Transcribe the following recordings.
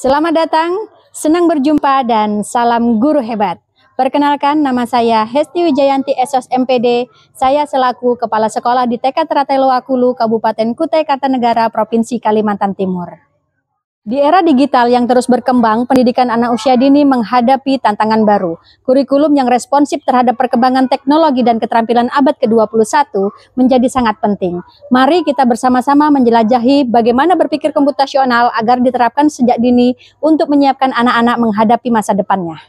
Selamat datang, senang berjumpa dan salam guru hebat. Perkenalkan, nama saya Hesti Wijayanti SOS MPD. Saya selaku Kepala Sekolah di TK Teratai Loakulu, Kabupaten Kutai Kartanegara, Provinsi Kalimantan Timur. Di era digital yang terus berkembang, pendidikan anak usia dini menghadapi tantangan baru. Kurikulum yang responsif terhadap perkembangan teknologi dan keterampilan abad ke-21 menjadi sangat penting. Mari kita bersama-sama menjelajahi bagaimana berpikir komputasional agar diterapkan sejak dini untuk menyiapkan anak-anak menghadapi masa depannya.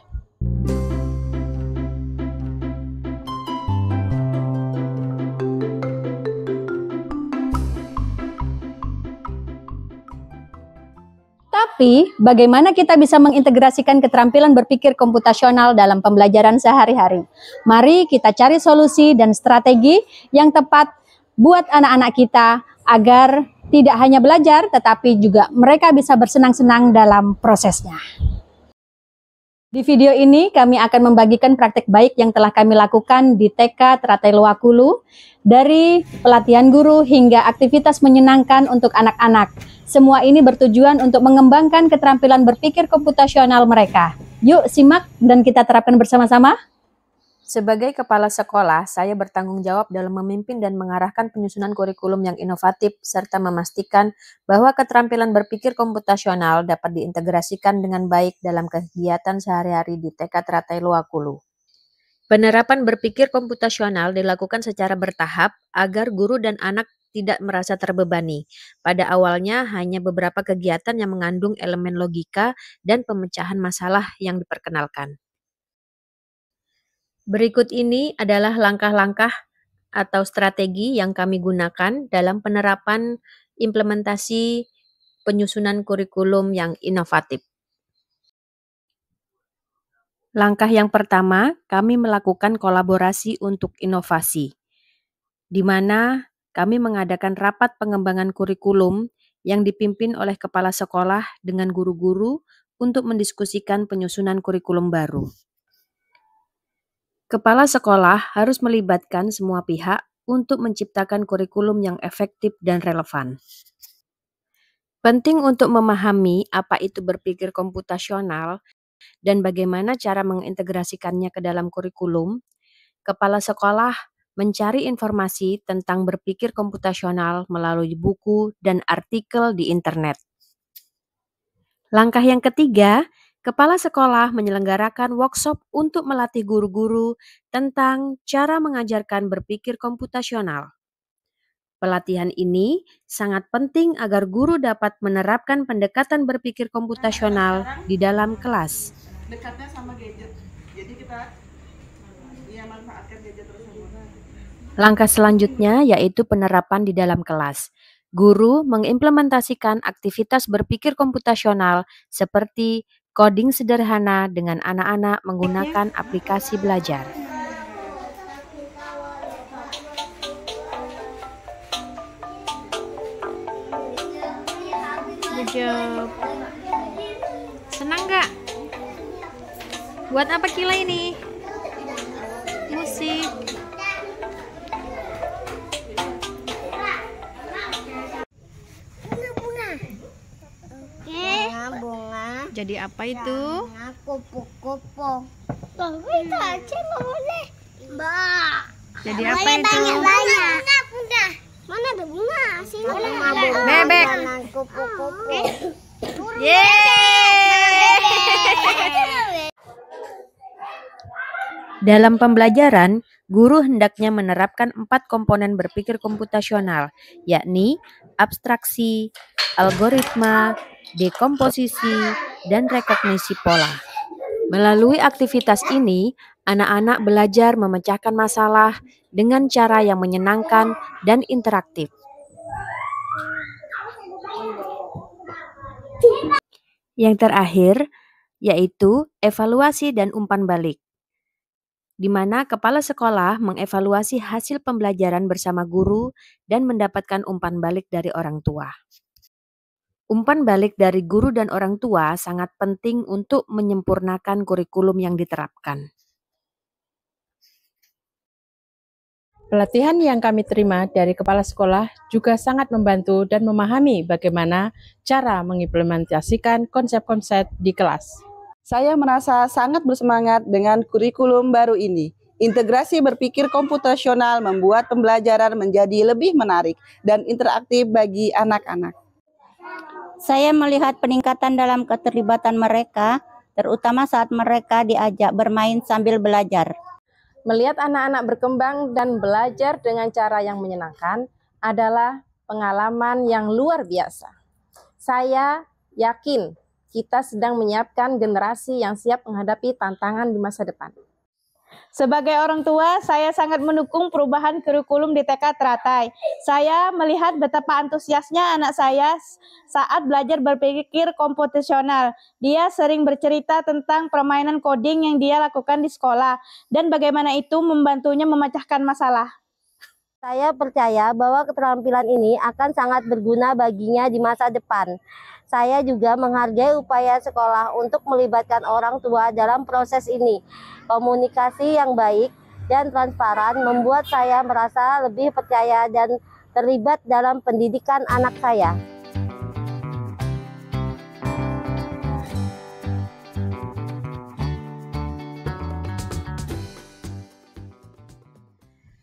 Tapi, bagaimana kita bisa mengintegrasikan keterampilan berpikir komputasional dalam pembelajaran sehari-hari? Mari kita cari solusi dan strategi yang tepat buat anak-anak kita agar tidak hanya belajar, tetapi juga mereka bisa bersenang-senang dalam prosesnya. Di video ini kami akan membagikan praktek baik yang telah kami lakukan di TK Teratai Loakulu, dari pelatihan guru hingga aktivitas menyenangkan untuk anak-anak. Semua ini bertujuan untuk mengembangkan keterampilan berpikir komputasional mereka. Yuk simak dan kita terapkan bersama-sama. Sebagai kepala sekolah, saya bertanggung jawab dalam memimpin dan mengarahkan penyusunan kurikulum yang inovatif, serta memastikan bahwa keterampilan berpikir komputasional dapat diintegrasikan dengan baik dalam kegiatan sehari-hari di TK Teratai Loakulu. Penerapan berpikir komputasional dilakukan secara bertahap agar guru dan anak tidak merasa terbebani. Pada awalnya hanya beberapa kegiatan yang mengandung elemen logika dan pemecahan masalah yang diperkenalkan. Berikut ini adalah langkah-langkah atau strategi yang kami gunakan dalam penerapan implementasi penyusunan kurikulum yang inovatif. Langkah yang pertama, kami melakukan kolaborasi untuk inovasi, di mana kami mengadakan rapat pengembangan kurikulum yang dipimpin oleh kepala sekolah dengan guru-guru untuk mendiskusikan penyusunan kurikulum baru. Kepala sekolah harus melibatkan semua pihak untuk menciptakan kurikulum yang efektif dan relevan. Penting untuk memahami apa itu berpikir komputasional dan bagaimana cara mengintegrasikannya ke dalam kurikulum. Kepala sekolah mencari informasi tentang berpikir komputasional melalui buku dan artikel di internet. Langkah yang ketiga, kepala sekolah menyelenggarakan workshop untuk melatih guru-guru tentang cara mengajarkan berpikir komputasional. Pelatihan ini sangat penting agar guru dapat menerapkan pendekatan berpikir komputasional di dalam kelas. Dekatnya sama gadget, jadi kita manfaatkan gadget tersebut. Langkah selanjutnya yaitu penerapan di dalam kelas. Guru mengimplementasikan aktivitas berpikir komputasional seperti coding sederhana dengan anak-anak menggunakan aplikasi belajar. Good job. Senang nggak? Buat apa Kila ini? Musik. Bunga. Jadi apa itu? Kupu-kupu. Loh, itu aja nggak boleh. Mbak. Jadi apa itu? Bunga. Mana ada bunga? Sini. Bebek. Kupu-kupu. Yeay. Dalam pembelajaran, guru hendaknya menerapkan 4 komponen berpikir komputasional, yakni abstraksi, algoritma, dekomposisi, dan rekognisi pola. Melalui aktivitas ini, anak-anak belajar memecahkan masalah dengan cara yang menyenangkan dan interaktif. Yang terakhir, yaitu evaluasi dan umpan balik, di mana kepala sekolah mengevaluasi hasil pembelajaran bersama guru dan mendapatkan umpan balik dari orang tua. Umpan balik dari guru dan orang tua sangat penting untuk menyempurnakan kurikulum yang diterapkan. Pelatihan yang kami terima dari kepala sekolah juga sangat membantu dan memahami bagaimana cara mengimplementasikan konsep-konsep di kelas. Saya merasa sangat bersemangat dengan kurikulum baru ini. Integrasi berpikir komputasional membuat pembelajaran menjadi lebih menarik dan interaktif bagi anak-anak. Saya melihat peningkatan dalam keterlibatan mereka, terutama saat mereka diajak bermain sambil belajar. Melihat anak-anak berkembang dan belajar dengan cara yang menyenangkan adalah pengalaman yang luar biasa. Saya yakin kita sedang menyiapkan generasi yang siap menghadapi tantangan di masa depan. Sebagai orang tua, saya sangat mendukung perubahan kurikulum di TK Teratai. Saya melihat betapa antusiasnya anak saya saat belajar berpikir komputasional. Dia sering bercerita tentang permainan coding yang dia lakukan di sekolah dan bagaimana itu membantunya memecahkan masalah. Saya percaya bahwa keterampilan ini akan sangat berguna baginya di masa depan. Saya juga menghargai upaya sekolah untuk melibatkan orang tua dalam proses ini. Komunikasi yang baik dan transparan membuat saya merasa lebih percaya dan terlibat dalam pendidikan anak saya.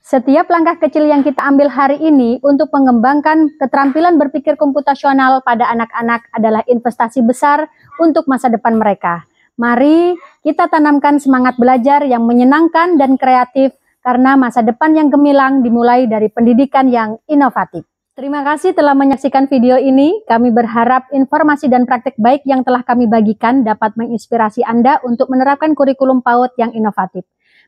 Setiap langkah kecil yang kita ambil hari ini untuk mengembangkan keterampilan berpikir komputasional pada anak-anak adalah investasi besar untuk masa depan mereka. Mari kita tanamkan semangat belajar yang menyenangkan dan kreatif karena masa depan yang gemilang dimulai dari pendidikan yang inovatif. Terima kasih telah menyaksikan video ini. Kami berharap informasi dan praktik baik yang telah kami bagikan dapat menginspirasi Anda untuk menerapkan kurikulum PAUD yang inovatif.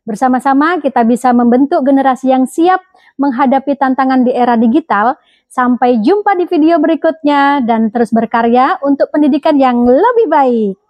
Bersama-sama kita bisa membentuk generasi yang siap menghadapi tantangan di era digital. Sampai jumpa di video berikutnya dan terus berkarya untuk pendidikan yang lebih baik.